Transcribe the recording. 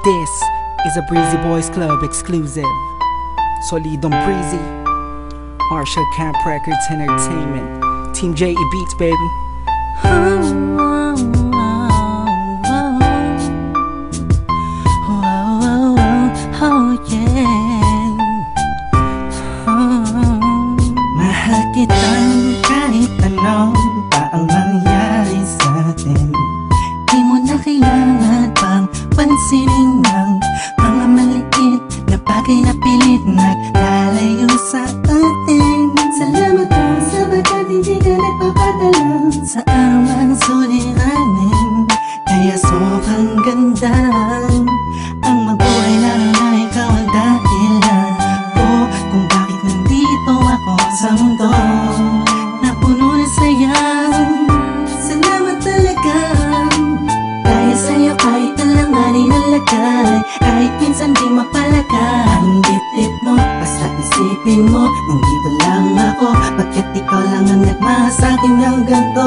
This is a Breezy Boys Club exclusive. Solidum Breezy, Marshall Camp Records Entertainment, Team J.E. Beats, baby. Mahal kitang kahit anong pa ang mangyari sa'tin. Di mo na kailangan pang pansinin ng mga maliit na bagay na pilit naglalayo sa atin. Salamat ka sa bagay hindi ka nagpapadala sa arang suliranin. Kaya sobrang ganda ang mabuhay na na ikaw ang dahilan ko kung bakit nandito ako sa mundo na puno na saya. Salamat talaga dahil sa'yo kahit alanganin ang lagay, kahit minsan di mapalagay ang dibdib mo, basta isipin mo nandito lang ako, bakit ikaw lang ang nagmahal sa'kin ng ganito.